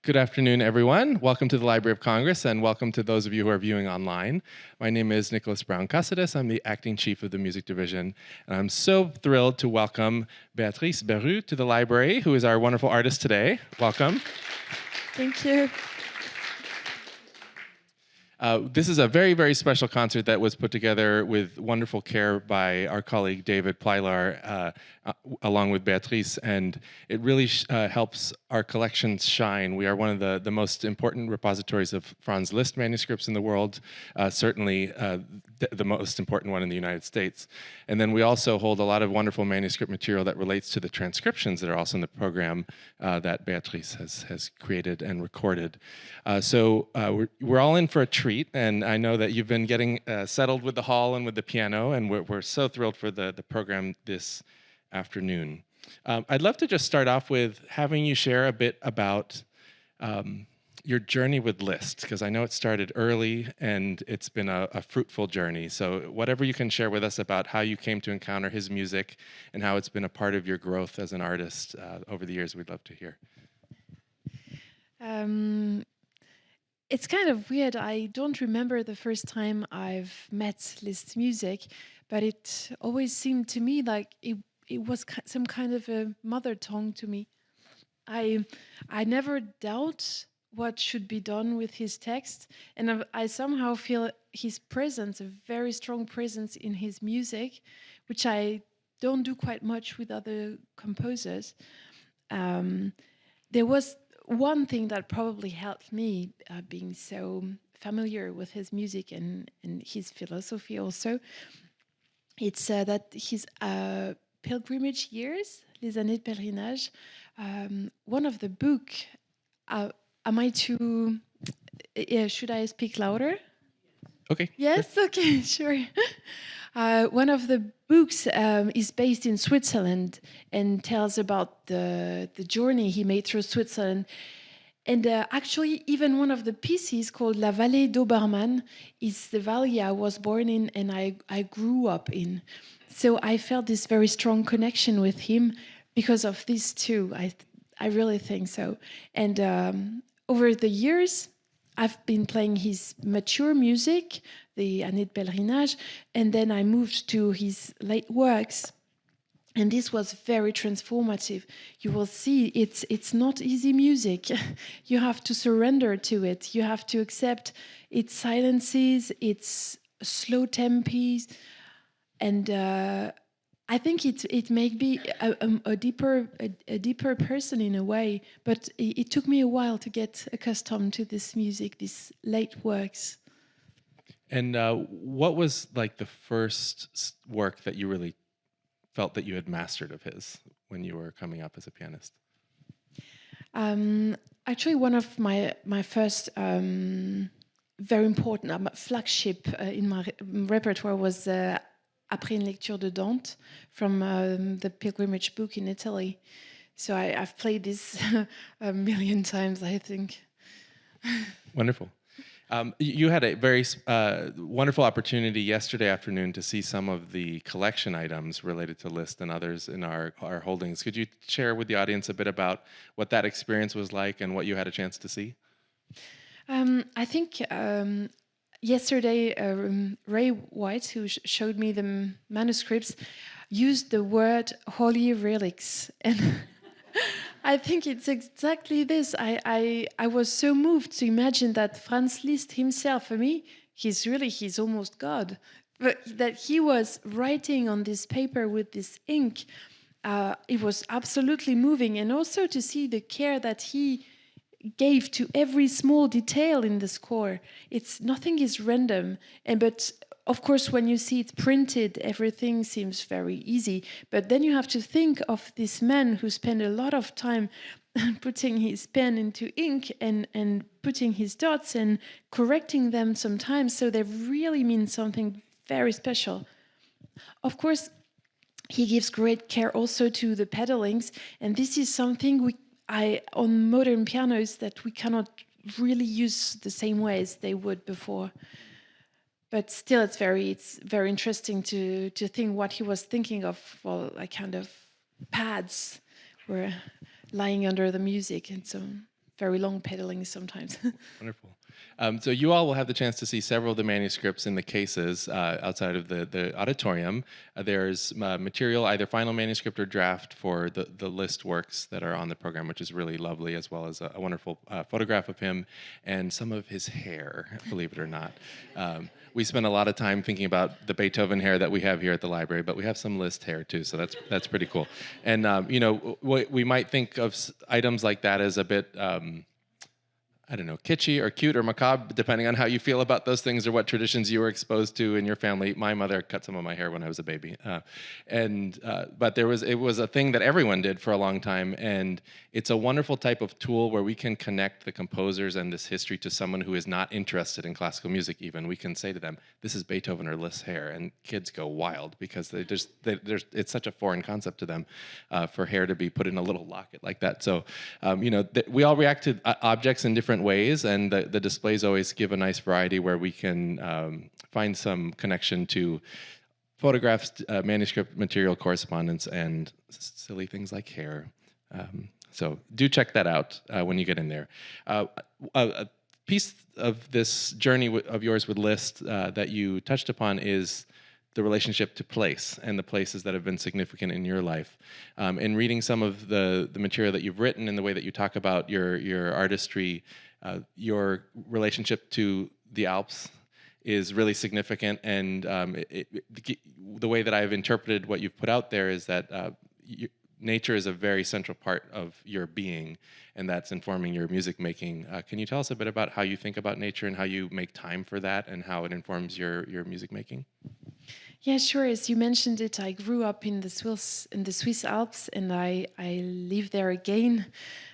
Good afternoon, everyone. Welcome to the Library of Congress, and welcome to those of you who are viewing online. My name is Nicholas Brown-Cáceres. I'm the acting chief of the music division, and I'm so thrilled to welcome Beatrice Berrut to the library, who is our wonderful artist today. Welcome. Thank you. This is a very, very special concert that was put together with wonderful care by our colleague David Plylar, along with Beatrice, and it really helps our collections shine. We are one of the most important repositories of Franz Liszt manuscripts in the world, certainly the most important one in the United States. And then we also hold a lot of wonderful manuscript material that relates to the transcriptions that are also in the program that Beatrice has created and recorded. So we're all in for a treat. And I know that you've been getting settled with the hall and with the piano, and we're so thrilled for the program this afternoon. I'd love to just start off with having you share a bit about your journey with Liszt, because I know it started early and it's been a fruitful journey. So whatever you can share with us about how you came to encounter his music and how it's been a part of your growth as an artist over the years, we'd love to hear. It's kind of weird. I don't remember the first time I've met Liszt's music, but it always seemed to me like it was some kind of a mother tongue to me. I never doubt what should be done with his text, and I somehow feel his presence, a very strong presence in his music, which I don't do quite much with other composers. There was one thing that probably helped me being so familiar with his music and his philosophy also, it's that his pilgrimage years, les années de pèlerinage, one of the book, am I too, should I speak louder? Okay. Yes, sure. Okay, sure. One of the books is based in Switzerland and tells about the journey he made through Switzerland. And actually, even one of the pieces called La Vallée d'Obermann is the valley I was born in and I grew up in. So I felt this very strong connection with him because of these two. I really think so. And over the years, I've been playing his mature music, the Années de Pèlerinage, and then I moved to his late works. And this was very transformative. You will see it's not easy music. You have to surrender to it. You have to accept its silences, its slow tempis, and I think it may be a deeper person in a way, but it took me a while to get accustomed to this music, these late works. And what was like the first work that you really felt that you had mastered of his when you were coming up as a pianist? Actually, one of my first very important flagship in my repertoire was Après une lecture de Danse from the Pilgrimage book in Italy. So I've played this a million times, I think. Wonderful. You had a very wonderful opportunity yesterday afternoon to see some of the collection items related to Liszt and others in our holdings. Could you share with the audience a bit about what that experience was like and what you had a chance to see? I think yesterday, Ray White, who showed me the manuscripts, used the word holy relics. And I think it's exactly this. I was so moved to imagine that Franz Liszt himself, for me, he's almost God. But that he was writing on this paper with this ink, it was absolutely moving. And also to see the care that he gave to every small detail in the score. Nothing is random, but of course when you see it printed, everything seems very easy. But then you have to think of this man who spent a lot of time putting his pen into ink and putting his dots and correcting them sometimes, so they really mean something very special. Of course, he gives great care also to the pedalings, and this is something on modern pianos that we cannot really use the same way as they would before. But still, it's very interesting to think what he was thinking of. Well, like kind of pads were lying under the music, and so very long pedaling sometimes. Wonderful. So you all will have the chance to see several of the manuscripts in the cases outside of the auditorium. There's material, either final manuscript or draft, for the Liszt works that are on the program, which is really lovely, as well as a wonderful photograph of him and some of his hair, believe it or not. We spend a lot of time thinking about the Beethoven hair that we have here at the library, but we have some Liszt hair too, so that's pretty cool. And we might think of items like that as a bit I don't know, kitschy or cute or macabre, depending on how you feel about those things or what traditions you were exposed to in your family. My mother cut some of my hair when I was a baby. But it was a thing that everyone did for a long time. And it's a wonderful type of tool where we can connect the composers and this history to someone who is not interested in classical music even. We can say to them, this is Beethoven or Liszt's hair. And kids go wild because it's such a foreign concept to them for hair to be put in a little locket like that. So, we all react to objects in different ways, and the displays always give a nice variety where we can find some connection to photographs, manuscript material, correspondence, and silly things like hair. So do check that out when you get in there. A piece of this journey of yours with Liszt that you touched upon is the relationship to place and the places that have been significant in your life. In reading some of the material that you've written and the way that you talk about your artistry, your relationship to the Alps is really significant. And the way that I've interpreted what you've put out there is that nature is a very central part of your being, and that's informing your music making. Can you tell us a bit about how you think about nature and how you make time for that and how it informs your music making? Yeah, sure. As you mentioned it, I grew up in the Swiss Alps, and I lived there again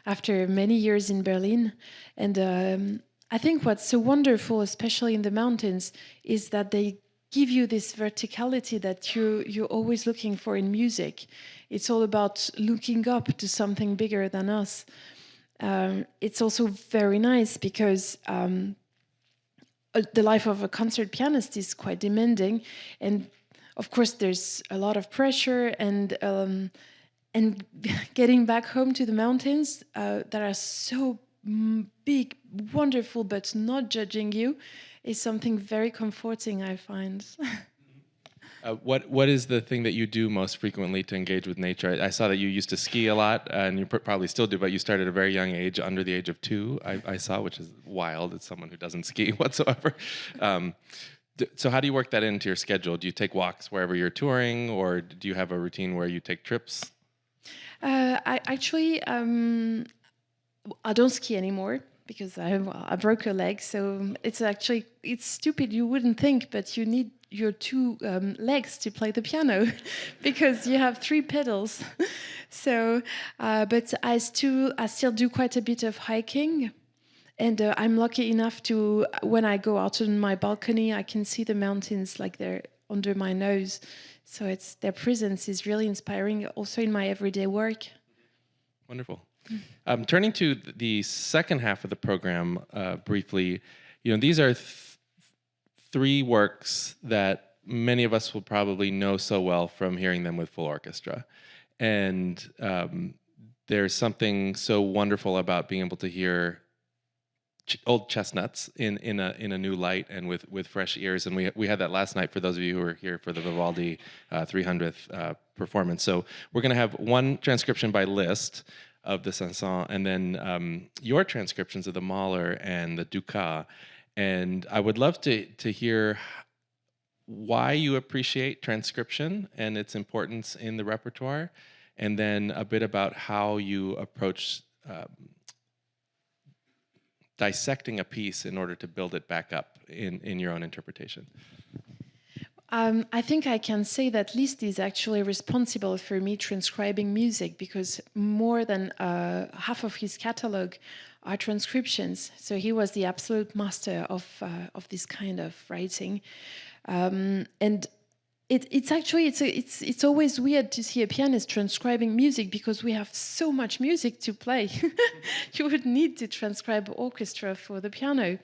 after many years in Berlin. And I think what's so wonderful, especially in the mountains, is that they give you this verticality that you're always looking for in music. It's all about looking up to something bigger than us. It's also very nice because the life of a concert pianist is quite demanding, and of course there's a lot of pressure, and getting back home to the mountains that are so big, wonderful, but not judging you, is something very comforting, I find. What is the thing that you do most frequently to engage with nature? I saw that you used to ski a lot, and you probably still do, but you started at a very young age, under the age of 2, I saw, which is wild. It's someone who doesn't ski whatsoever. So how do you work that into your schedule? Do you take walks wherever you're touring, or do you have a routine where you take trips? I don't ski anymore because I broke a leg. So it's stupid. You wouldn't think, but you need your 2 legs to play the piano because you have 3 pedals. So, but I still do quite a bit of hiking. And I'm lucky enough to, when I go out on my balcony, I can see the mountains like they're under my nose. So their presence is really inspiring also in my everyday work. Wonderful. Turning to the second half of the program briefly, these are 3 works that many of us will probably know so well from hearing them with full orchestra. And there's something so wonderful about being able to hear old chestnuts in a new light and with fresh ears. And we had that last night for those of you who were here for the Vivaldi 300th performance. So we're going to have one transcription by Liszt of the Saint-Saëns, and then your transcriptions of the Mahler and the Dukas. And I would love to hear why you appreciate transcription and its importance in the repertoire, and then a bit about how you approach dissecting a piece in order to build it back up in your own interpretation. I think I can say that Liszt is actually responsible for me transcribing music, because more than half of his catalog are transcriptions. So he was the absolute master of this kind of writing. And It's always weird to see a pianist transcribing music because we have so much music to play. You would need to transcribe orchestra for the piano.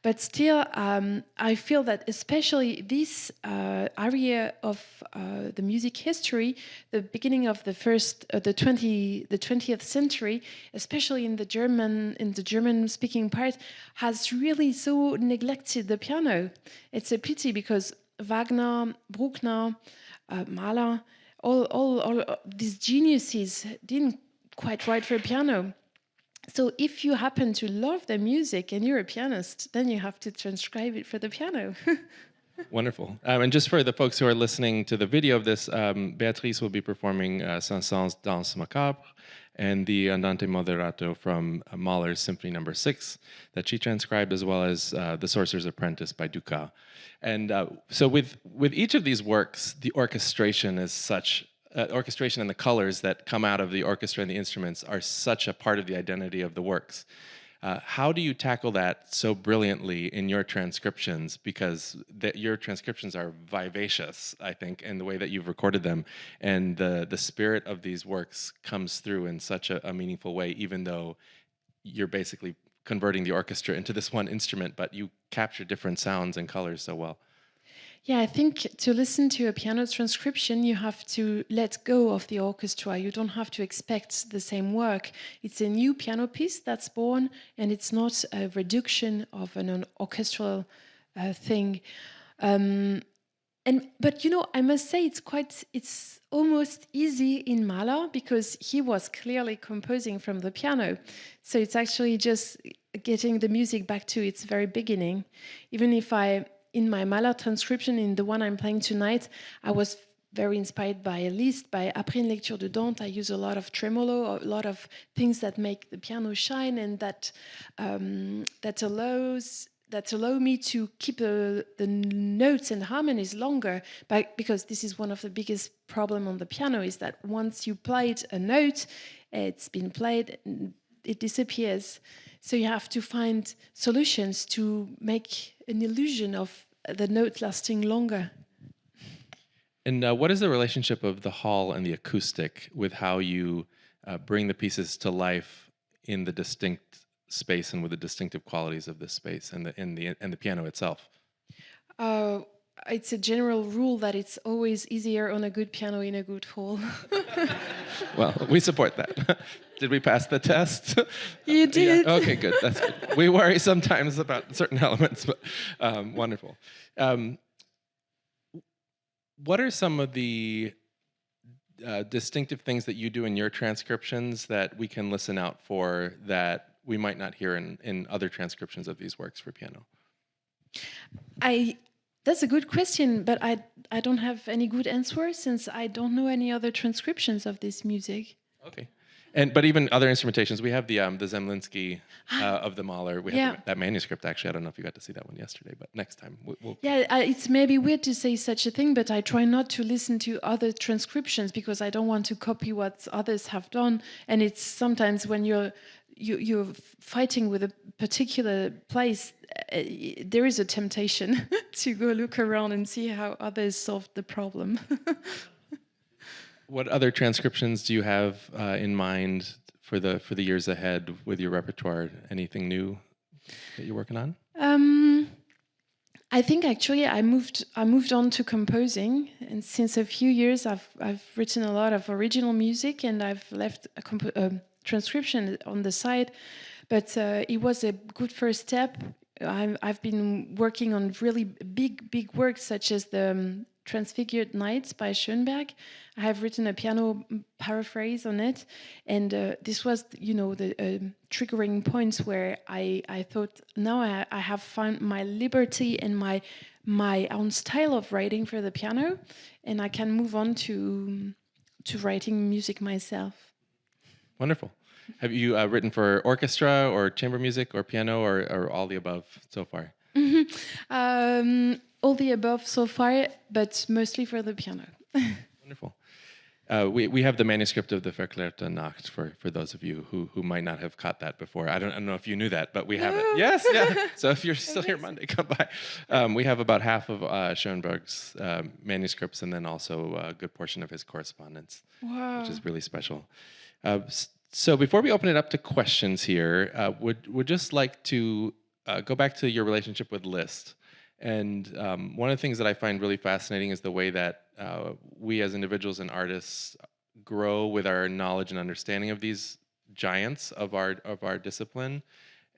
But still, I feel that especially this area of the music history, the beginning of the 20th century, especially in the German-speaking part, has really so neglected the piano. It's a pity because Wagner, Bruckner, Mahler, all these geniuses didn't quite write for piano. So if you happen to love the music and you're a pianist, then you have to transcribe it for the piano. Wonderful. And just for the folks who are listening to the video of this, Beatrice will be performing Saint-Saëns' Danse macabre and the Andante moderato from Mahler's Symphony No. 6 that she transcribed, as well as The Sorcerer's Apprentice by Dukas. And so with each of these works, the orchestration is such orchestration and the colors that come out of the orchestra and the instruments are such a part of the identity of the works. How do you tackle that so brilliantly in your transcriptions? Because your transcriptions are vivacious, I think, in the way that you've recorded them. And the spirit of these works comes through in such a meaningful way, even though you're basically converting the orchestra into this one instrument, but you capture different sounds and colors so well. Yeah, I think to listen to a piano transcription, you have to let go of the orchestra. You don't have to expect the same work. It's a new piano piece that's born, and it's not a reduction of an orchestral thing. But you know, I must say it's almost easy in Mahler because he was clearly composing from the piano. So it's actually just getting the music back to its very beginning. Even if in my Mahler transcription, in the one I'm playing tonight, I was very inspired by Liszt, by Après une lecture de Danse. I use a lot of tremolo, a lot of things that make the piano shine and that allow me to keep the notes and harmonies longer. Because this is one of the biggest problem on the piano, is that once you played a note, it's been played, it disappears. So you have to find solutions to make an illusion of the note lasting longer. And what is the relationship of the hall and the acoustic with how you bring the pieces to life in the distinct space and with the distinctive qualities of this space and the piano itself? It's a general rule that it's always easier on a good piano in a good hall. Well, we support that. Did we pass the test? You did. Yeah. Okay, good. That's good. We worry sometimes about certain elements, but wonderful. What are some of the distinctive things that you do in your transcriptions that we can listen out for that we might not hear in other transcriptions of these works for piano? That's a good question, but I don't have any good answer since I don't know any other transcriptions of this music. Okay. But even other instrumentations, we have the Zemlinsky of the Mahler. We have that manuscript, actually. I don't know if you got to see that one yesterday, but next time we'll... Yeah, it's maybe weird to say such a thing, but I try not to listen to other transcriptions because I don't want to copy what others have done. And it's sometimes when you're fighting with a particular place, there is a temptation to go look around and see how others solved the problem. What other transcriptions do you have in mind for the years ahead with your repertoire? Anything new that you're working on? I think actually I moved on to composing, and since a few years I've written a lot of original music, and I've left a transcription on the side. But it was a good first step. I've been working on really big works such as the Transfigured Nights by Schoenberg. I have written a piano paraphrase on it, and this was, the triggering points where I thought, now I have found my liberty and my own style of writing for the piano, and I can move on to writing music myself. Wonderful. Have you written for orchestra or chamber music or piano or all the above so far? All the above so far, but mostly for the piano. Wonderful. We have the manuscript of the Verklärte Nacht for those of you who might not have caught that before. I don't know if you knew that, but we have it. Yes, yeah. So if you're still here Monday, come by. We have about half of Schoenberg's manuscripts, and then also a good portion of his correspondence, which is really special. So before we open it up to questions here, would just like to go back to your relationship with Liszt. And one of the things that I find really fascinating is the way that we as individuals and artists grow with our knowledge and understanding of these giants of our discipline.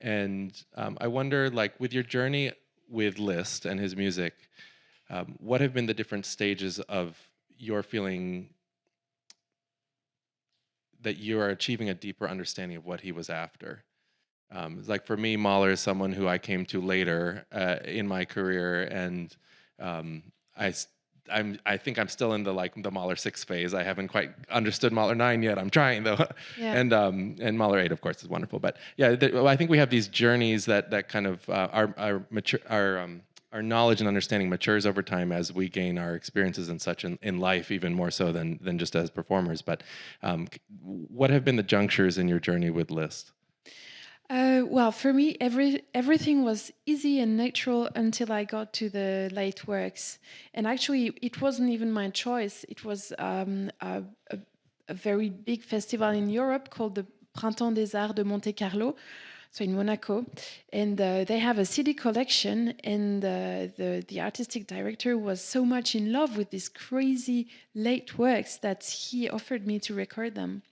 And I wonder, like, with your journey with Liszt and his music, what have been the different stages of your feeling that you are achieving a deeper understanding of what he was after? Like for me, Mahler is someone who I came to later in my career, and I think I'm still in the Mahler 6 phase. I haven't quite understood Mahler 9 yet. I'm trying though, Yeah. And Mahler 8, of course, is wonderful. But yeah, I think we have these journeys that kind of our knowledge and understanding matures over time as we gain our experiences and such in life, even more so than just as performers. But what have been the junctures in your journey with Liszt? Well, for me, everything was easy and natural until I got to the late works. And actually, it wasn't even my choice. It was a very big festival in Europe called the Printemps des Arts de Monte Carlo, so in Monaco. And they have a CD collection, and the artistic director was so much in love with these crazy late works that he offered me to record them.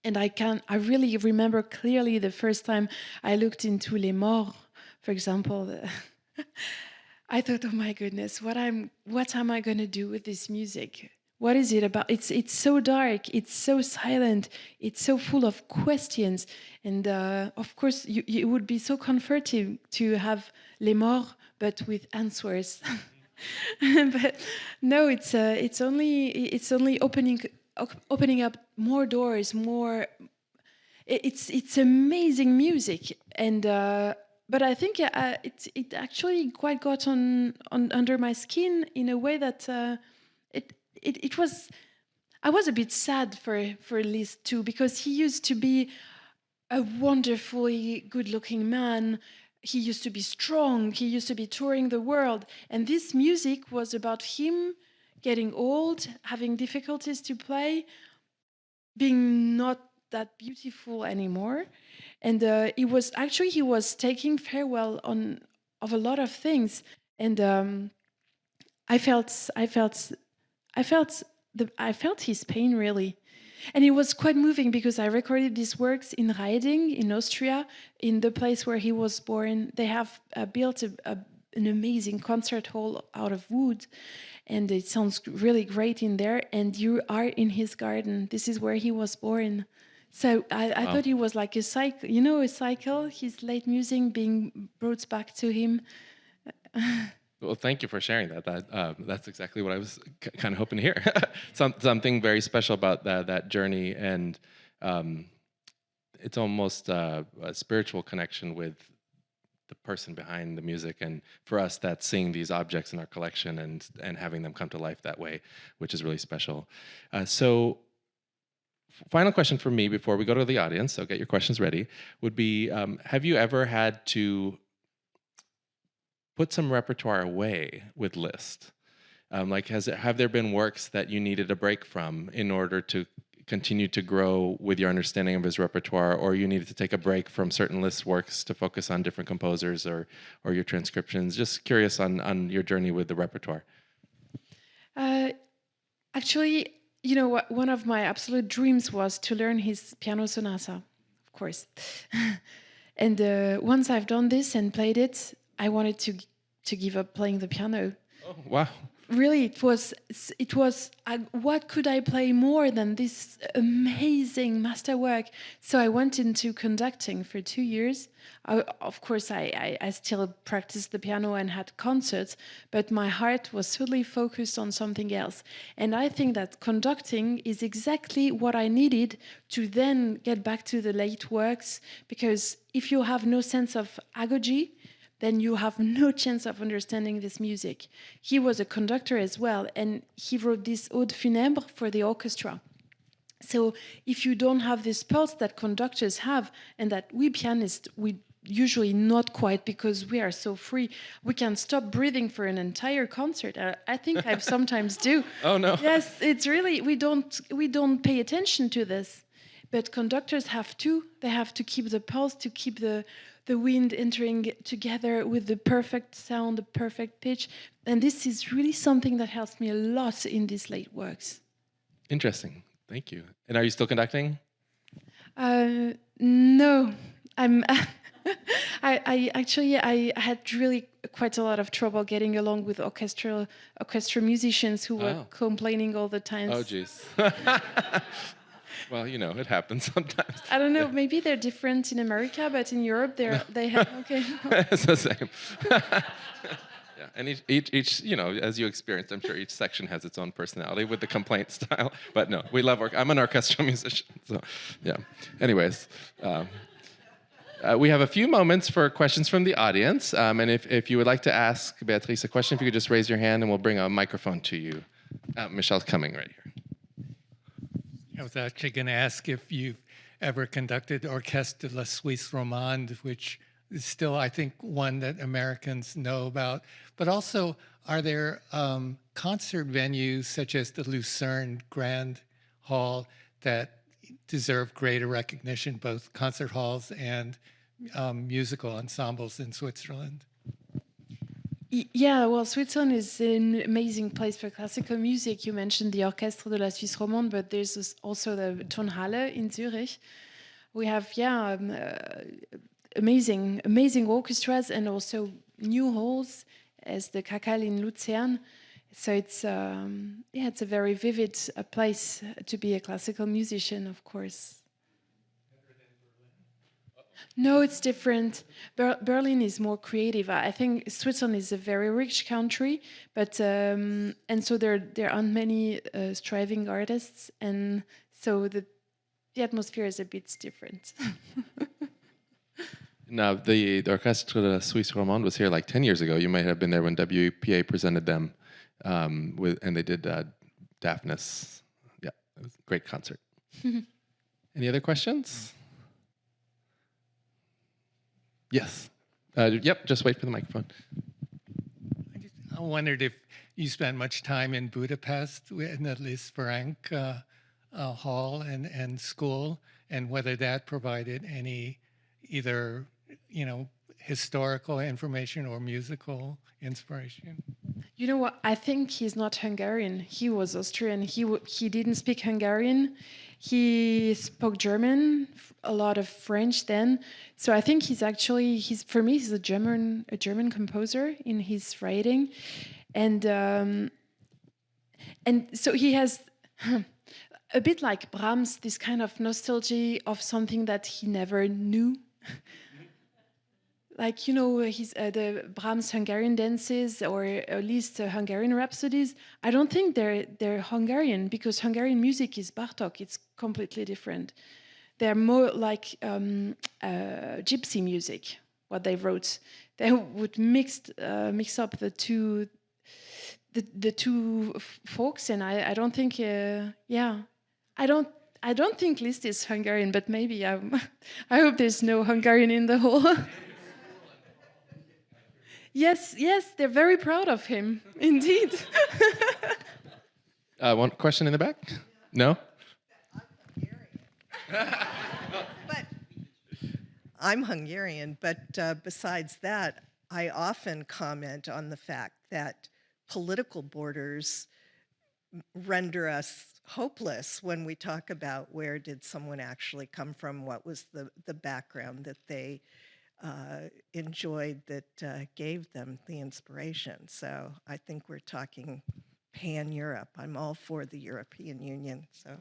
And I really remember clearly the first time I looked into Les Morts, for example. I thought, oh my goodness, what am I going to do with this music? What is it about? It's so dark, it's so silent, it's so full of questions. And of course, it would be so comforting to have Les Morts, but with answers. But no, it's only opening up more doors, more. It's amazing music, and but I think it actually quite got on under my skin in a way that it was. I was a bit sad for Liszt too, because he used to be a wonderfully good-looking man. He used to be strong. He used to be touring the world, and this music was about him getting old, having difficulties to play, being not that beautiful anymore. And he was taking farewell of a lot of things. And I felt his pain, really. And it was quite moving because I recorded these works in Reiding in Austria, in the place where he was born. They have built an amazing concert hall out of wood, and it sounds really great in there. And you are in his garden. This is where he was born. So I thought it was like a cycle, his late music being brought back to him. Well, thank you for sharing that. That's exactly what I was kind of hoping to hear. Something very special about that journey, and it's almost a spiritual connection with the person behind the music. And for us, that's seeing these objects in our collection and having them come to life that way, which is really special. So final question for me before we go to the audience, so get your questions ready, would be, have you ever had to put some repertoire away with Liszt? Have there been works that you needed a break from in order to continue to grow with your understanding of his repertoire, or you needed to take a break from certain Liszt works to focus on different composers or your transcriptions? Just curious on your journey with the repertoire. Actually, you know what? One of my absolute dreams was to learn his piano sonata, of course. And once I've done this and played it, I wanted to give up playing the piano. Oh, wow. Really, it was. What could I play more than this amazing masterwork? So I went into conducting for 2 years. Of course, I still practiced the piano and had concerts, but my heart was totally focused on something else. And I think that conducting is exactly what I needed to then get back to the late works, because if you have no sense of agogy, then you have no chance of understanding this music. He was a conductor as well, and he wrote this ode funèbre for the orchestra. So if you don't have this pulse that conductors have, and that we pianists, we usually not quite, because we are so free, we can stop breathing for an entire concert. I think I sometimes do. Oh no. Yes, it's really, we don't pay attention to this. But conductors have to. They have to keep the pulse, to keep the wind entering together with the perfect sound, the perfect pitch. And this is really something that helps me a lot in these late works. Interesting. Thank you. And are you still conducting? No. I'm I had really quite a lot of trouble getting along with orchestra musicians who were complaining all the time. Oh, geez. Well, you know, it happens sometimes. I don't know. Maybe they're different in America, but in Europe, they have okay. It's the same. Yeah, and each, you know, as you experienced, I'm sure each section has its own personality with the complaint style. But no, we love I'm an orchestral musician, so yeah. Anyways, we have a few moments for questions from the audience, and if you would like to ask Beatrice a question, if you could just raise your hand, and we'll bring a microphone to you. Michelle's coming right here. I was actually going to ask if you've ever conducted Orchestre de la Suisse Romande, which is still, I think, one that Americans know about. But also, are there concert venues such as the Lucerne Grand Hall that deserve greater recognition, both concert halls and musical ensembles in Switzerland? Yeah, well, Switzerland is an amazing place for classical music. You mentioned the Orchestre de la Suisse Romande, but there's also the Tonhalle in Zurich. We have, amazing orchestras, and also new halls as the Cacale in Luzern. So it's a very vivid place to be a classical musician, of course. No, it's different. Berlin is more creative. I think Switzerland is a very rich country, but and so there aren't many striving artists, and so the atmosphere is a bit different. Now, the Orchestre de la Suisse Romande was here like 10 years ago. You might have been there when WPA presented them, and they did Daphnis. Yeah, it was a great concert. Any other questions? Yes. Yep, just wait for the microphone. I wondered if you spent much time in Budapest in the Liszt hall and school, and whether that provided any either, you know, historical information or musical inspiration. You know what? I think he's not Hungarian. He was Austrian. He didn't speak Hungarian. He spoke German, a lot of French then. So I think he's for me he's a German composer in his writing, and so he has a bit like Brahms, this kind of nostalgia of something that he never knew. Like, you know, the Brahms Hungarian dances, or at least Hungarian rhapsodies. I don't think they're Hungarian, because Hungarian music is Bartók. It's completely different. They're more like gypsy music. What they wrote, they would mix up the two folks, and I don't think I don't think Liszt is Hungarian, but maybe I hope there's no Hungarian in the hall. Yes, they're very proud of him, indeed. One question in the back? No? I'm Hungarian, but besides that, I often comment on the fact that political borders render us hopeless when we talk about where did someone actually come from, what was the background that they enjoyed that gave them the inspiration. So I think we're talking pan-Europe. I'm all for the European Union. So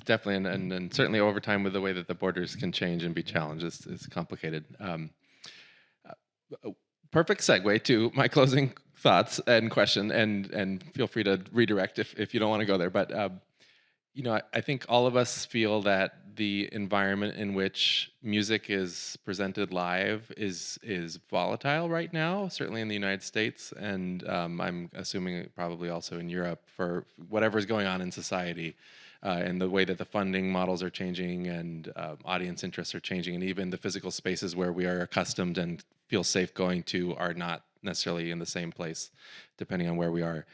definitely, and certainly over time, with the way that the borders can change and be challenged, is complicated. Perfect segue to my closing thoughts and question, and feel free to redirect if you don't want to go there. But you know, I think all of us feel that the environment in which music is presented live is volatile right now, certainly in the United States, and I'm assuming probably also in Europe for whatever's going on in society, and the way that the funding models are changing and audience interests are changing, and even the physical spaces where we are accustomed and feel safe going to are not necessarily in the same place, depending on where we are.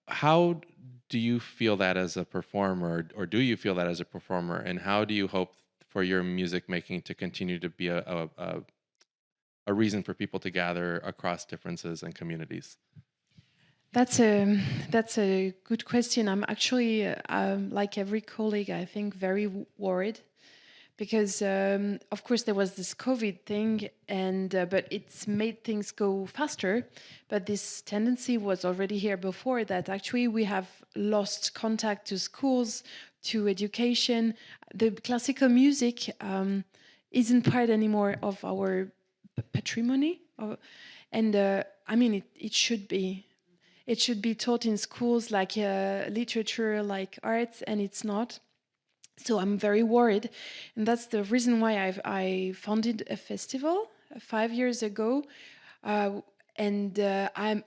How do you feel that as a performer, or do you feel that as a performer, and how do you hope for your music making to continue to be a reason for people to gather across differences and communities? That's a good question. I'm actually, like every colleague, I think, very worried because, of course, there was this COVID thing, and but it's made things go faster. But this tendency was already here before, that actually we have lost contact to schools, to education. The classical music isn't part anymore of our patrimony, and I mean, it should be. It should be taught in schools like literature, like arts, and it's not. So I'm very worried, and that's the reason why I founded a festival 5 years ago, and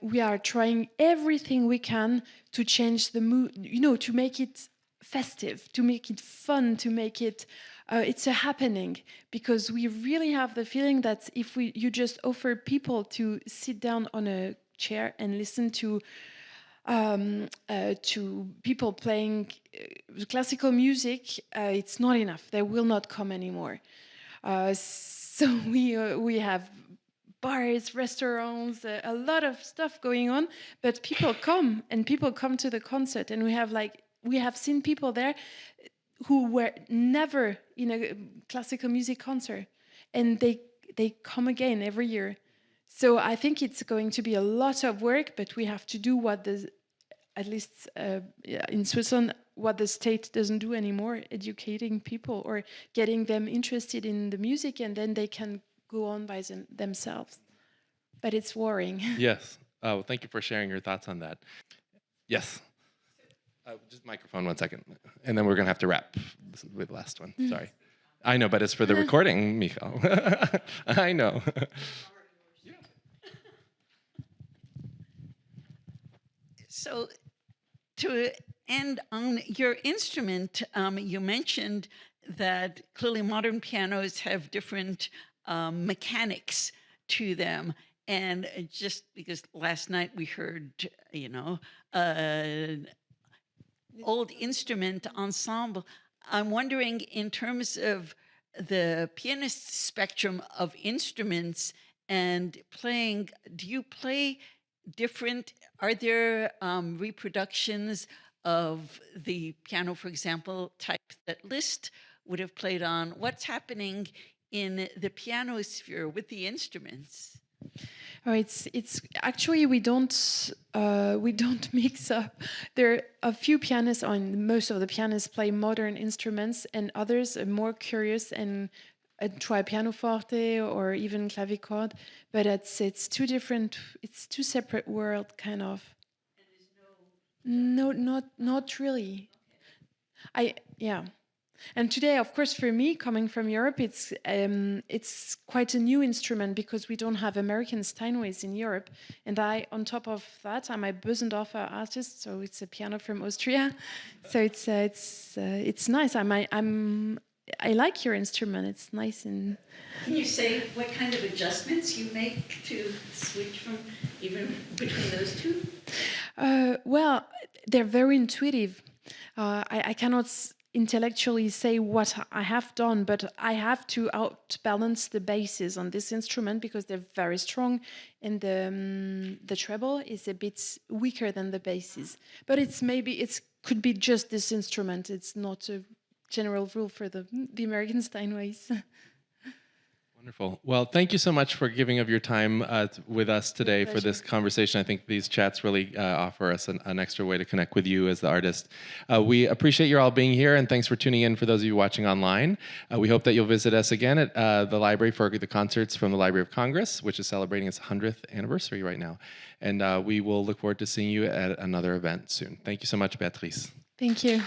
we are trying everything we can to change the mood, to make it festive, to make it fun, to make it it's a happening, because we really have the feeling that if you just offer people to sit down on a chair and listen to people playing classical music, it's not enough. They will not come anymore. So we have bars, restaurants, a lot of stuff going on, but people come to the concert, and we have seen people there who were never in a classical music concert, and they come again every year. So I think it's going to be a lot of work, but we have to do at least in Switzerland, what the state doesn't do anymore, educating people or getting them interested in the music, and then they can go on by themselves. But it's worrying. Yes. Oh, thank you for sharing your thoughts on that. Yes. Just microphone 1 second, and then we're going to have to wrap with the last one. Sorry. I know, but it's for the recording, Michal. I know. So to end on your instrument, you mentioned that clearly modern pianos have different mechanics to them. And just because last night we heard, old instrument ensemble, I'm wondering, in terms of the pianist spectrum of instruments and playing, do you play different? Are there reproductions of the piano, for example, type that Liszt would have played on? What's happening in the piano sphere with the instruments? Oh, it's actually we don't mix up. There are a few pianists, most of the pianists play modern instruments, and others are more curious and try pianoforte or even clavichord. But it's two different. It's two separate worlds, kind of. And there's no. Not really. Yeah. And today, of course, for me, coming from Europe, it's quite a new instrument because we don't have American Steinways in Europe. And on top of that, I'm a Bösendorfer artist, so it's a piano from Austria. So it's nice. I like your instrument. It's nice. And can you say what kind of adjustments you make to switch from even between those two? Well, they're very intuitive. I cannot intellectually say what I have done, but I have to outbalance the basses on this instrument because they're very strong, and the treble is a bit weaker than the basses. But it could be just this instrument. It's not a general rule for the American Steinways. Wonderful. Well, thank you so much for giving of your time with us today for this conversation. I think these chats really offer us an extra way to connect with you as the artist. We appreciate you all being here, and thanks for tuning in for those of you watching online. We hope that you'll visit us again at the library for the concerts from the Library of Congress, which is celebrating its 100th anniversary right now. And we will look forward to seeing you at another event soon. Thank you so much, Beatrice. Thank you.